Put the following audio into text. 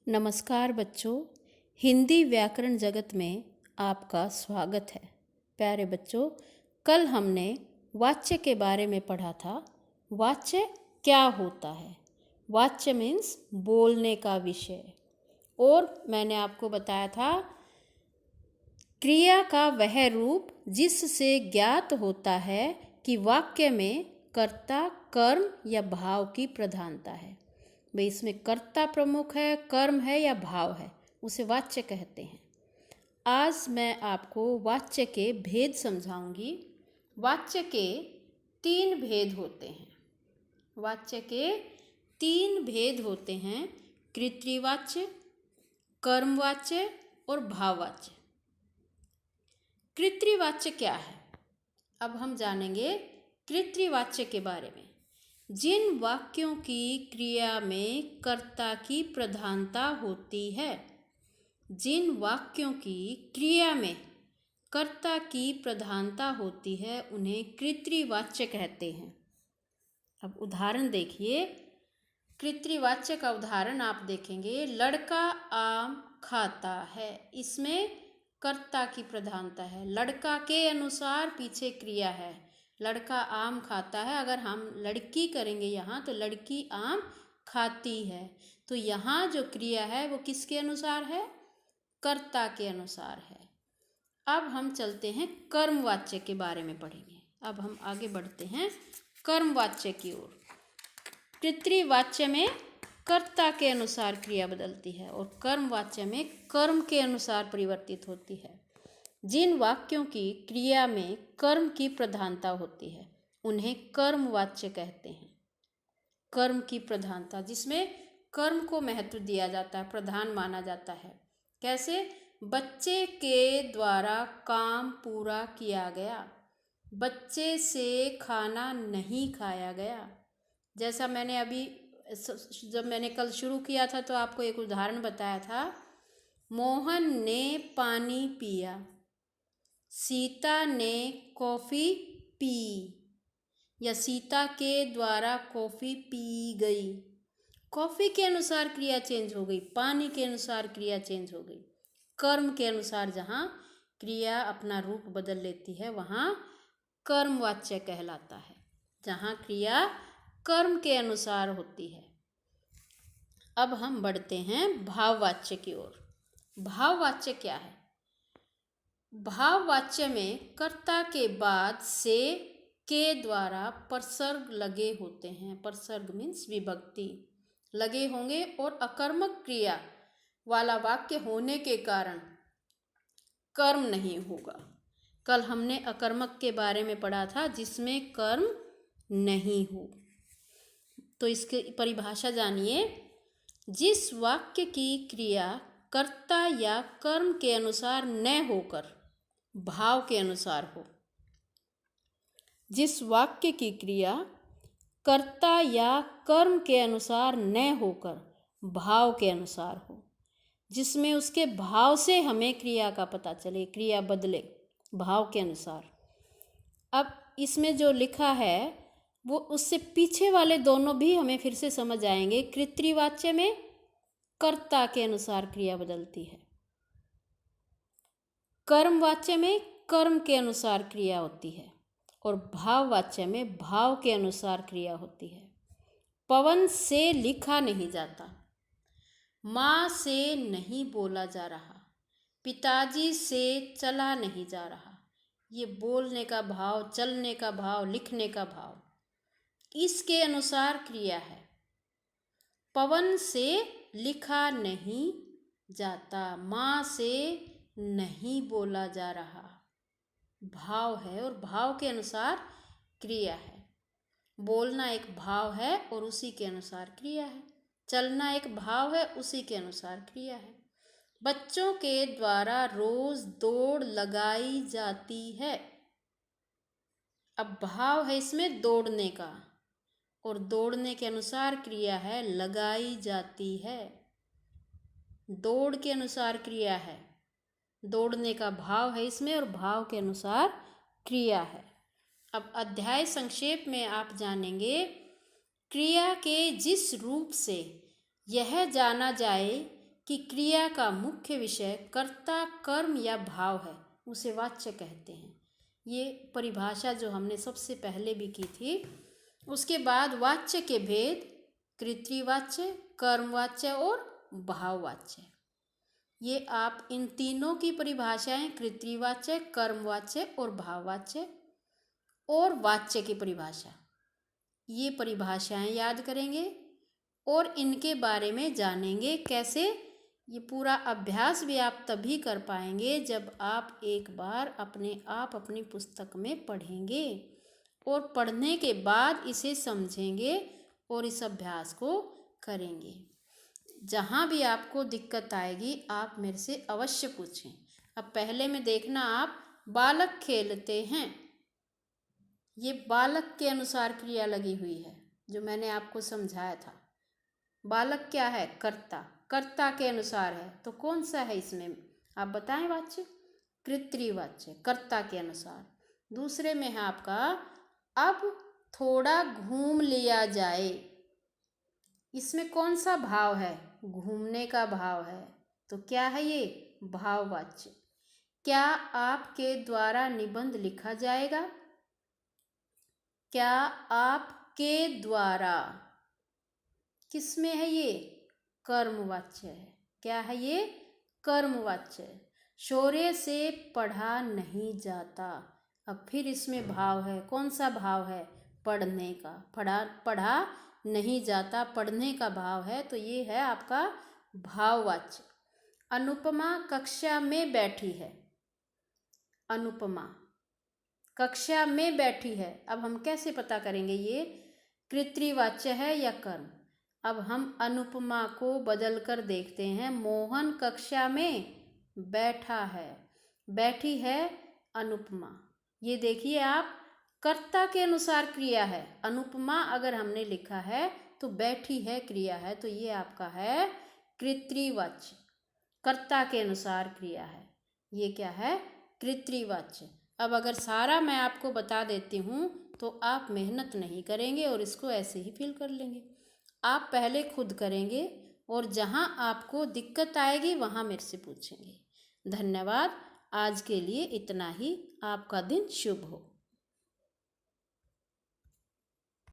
नमस्कार बच्चों, हिंदी व्याकरण जगत में आपका स्वागत है। प्यारे बच्चों, कल हमने वाच्य के बारे में पढ़ा था। वाच्य क्या होता है? वाच्य मीन्स बोलने का विषय। और मैंने आपको बताया था क्रिया का वह रूप जिससे ज्ञात होता है कि वाक्य में कर्ता, कर्म या भाव की प्रधानता है। भाई इसमें कर्ता प्रमुख है, कर्म है या भाव है, उसे वाच्य कहते हैं। आज मैं आपको वाच्य के भेद समझाऊंगी। वाच्य के 3 भेद होते हैं। वाच्य के 3 भेद होते हैं: कृत्रिवाच्य, कर्मवाच्य और भाववाच्य। कृत्रिवाच्य क्या है? अब हम जानेंगे कृत्रिवाच्य के बारे में। जिन वाक्यों की क्रिया में कर्ता की प्रधानता होती है, जिन वाक्यों की क्रिया में कर्ता की प्रधानता होती है, उन्हें कृत्रिवाच्य कहते हैं। अब उदाहरण देखिए। कृत्रिवाच्य का उदाहरण आप देखेंगे, लड़का आम खाता है। इसमें कर्ता की प्रधानता है। लड़का के अनुसार पीछे क्रिया है। लड़का आम खाता है। अगर हम लड़की करेंगे यहाँ तो लड़की आम खाती है। तो यहाँ जो क्रिया है वो किसके अनुसार है? कर्ता के अनुसार है। अब हम चलते हैं कर्मवाच्य के बारे में पढ़ेंगे। अब हम आगे बढ़ते हैं कर्मवाच्य की ओर। कृत्रिवाच्य में कर्ता के अनुसार क्रिया बदलती है और कर्मवाच्य में कर्म के अनुसार परिवर्तित होती है। जिन वाक्यों की क्रिया में कर्म की प्रधानता होती है, उन्हें कर्मवाच्य कहते हैं। कर्म की प्रधानता, जिसमें कर्म को महत्व दिया जाता है, प्रधान माना जाता है। कैसे? बच्चे के द्वारा काम पूरा किया गया, बच्चे से खाना नहीं खाया गया। जैसा मैंने अभी जब मैंने कल शुरू किया था तो आपको एक उदाहरण बताया था, मोहन ने पानी पिया, सीता ने कॉफ़ी पी, या सीता के द्वारा कॉफ़ी पी गई। कॉफ़ी के अनुसार क्रिया चेंज हो गई, पानी के अनुसार क्रिया चेंज हो गई। कर्म के अनुसार जहाँ क्रिया अपना रूप बदल लेती है वहाँ कर्मवाच्य कहलाता है, जहाँ क्रिया कर्म के अनुसार होती है। अब हम बढ़ते हैं भाववाच्य की ओर। भाववाच्य क्या है? भाववाच्य में कर्ता के बाद से के द्वारा परसर्ग लगे होते हैं। परसर्ग मीन्स विभक्ति लगे होंगे और अकर्मक क्रिया वाला वाक्य होने के कारण कर्म नहीं होगा। कल हमने अकर्मक के बारे में पढ़ा था, जिसमें कर्म नहीं हो। तो इसकी परिभाषा जानिए। जिस वाक्य की क्रिया कर्ता या कर्म के अनुसार न होकर भाव के अनुसार हो। जिस वाक्य की क्रिया कर्ता या कर्म के अनुसार न होकर भाव के अनुसार हो, जिसमें उसके भाव से हमें क्रिया का पता चले, क्रिया बदले भाव के अनुसार। अब इसमें जो लिखा है वो उससे पीछे वाले दोनों भी हमें फिर से समझ आएंगे। कृत्रिवाच्य में कर्ता के अनुसार क्रिया बदलती है, कर्मवाच्य में कर्म के अनुसार क्रिया होती है और भाववाच्य में भाव के अनुसार क्रिया होती है। पवन से लिखा नहीं जाता, माँ से नहीं बोला जा रहा, पिताजी से चला नहीं जा रहा। ये बोलने का भाव, चलने का भाव, लिखने का भाव, इसके अनुसार क्रिया है। पवन से लिखा नहीं जाता, माँ से नहीं बोला जा रहा, भाव है और भाव के अनुसार क्रिया है। बोलना एक भाव है और उसी के अनुसार क्रिया है। चलना एक भाव है, उसी के अनुसार क्रिया है। बच्चों के द्वारा रोज दौड़ लगाई जाती है। अब भाव है इसमें दौड़ने का और दौड़ने के अनुसार क्रिया है लगाई जाती है। दौड़ के अनुसार क्रिया है, दौड़ने का भाव है इसमें और भाव के अनुसार क्रिया है। अब अध्याय संक्षेप में आप जानेंगे, क्रिया के जिस रूप से यह जाना जाए कि क्रिया का मुख्य विषय कर्ता, कर्म या भाव है, उसे वाच्य कहते हैं। ये परिभाषा जो हमने सबसे पहले भी की थी। उसके बाद वाच्य के भेद कृत्रिवाच्य, कर्मवाच्य और भाववाच्य। ये आप इन तीनों की परिभाषाएं कृत्रिवाच्य, कर्मवाच्य और भाववाच्य और वाच्य की परिभाषा, ये परिभाषाएं याद करेंगे और इनके बारे में जानेंगे कैसे। ये पूरा अभ्यास भी आप तभी कर पाएंगे जब आप एक बार अपने आप अपनी पुस्तक में पढ़ेंगे और पढ़ने के बाद इसे समझेंगे और इस अभ्यास को करेंगे। जहाँ भी आपको दिक्कत आएगी आप मेरे से अवश्य पूछें। अब पहले में देखना, आप बालक खेलते हैं, ये बालक के अनुसार क्रिया लगी हुई है जो मैंने आपको समझाया था। बालक क्या है? कर्ता, कर्ता के अनुसार है, तो कौन सा है इसमें आप बताएं वाच्य? कृत्रिवाच्य, कर्ता के अनुसार। दूसरे में है आपका अब थोड़ा घूम लिया जाए, इसमें कौन सा भाव है? घूमने का भाव है, तो क्या है ये? भाववाच्य। क्या आपके द्वारा निबंध लिखा जाएगा? क्या आपके द्वारा, किसमें है ये? कर्मवाच्य है। क्या है ये? कर्मवाच्य। शौर्य से पढ़ा नहीं जाता, अब फिर इसमें भाव है, कौन सा भाव है? पढ़ने का। पढ़ा नहीं जाता, पढ़ने का भाव है, तो ये है आपका भाववाच्य। अनुपमा कक्षा में बैठी है, अनुपमा कक्षा में बैठी है, अब हम कैसे पता करेंगे ये कृत्रिवाच्य है या कर्म? अब हम अनुपमा को बदल कर देखते हैं। मोहन कक्षा में बैठा है, बैठी है अनुपमा। ये देखिए आप, कर्ता के अनुसार क्रिया है। अनुपमा अगर हमने लिखा है तो बैठी है क्रिया है, तो ये आपका है कृत्रिवाच्य। कर्ता के अनुसार क्रिया है, ये क्या है? कृत्रिवाच्य। अब अगर सारा मैं आपको बता देती हूँ तो आप मेहनत नहीं करेंगे और इसको ऐसे ही फिल कर लेंगे। आप पहले खुद करेंगे और जहाँ आपको दिक्कत आएगी वहाँ मेरे से पूछेंगे। धन्यवाद। आज के लिए इतना ही। आपका दिन शुभ हो।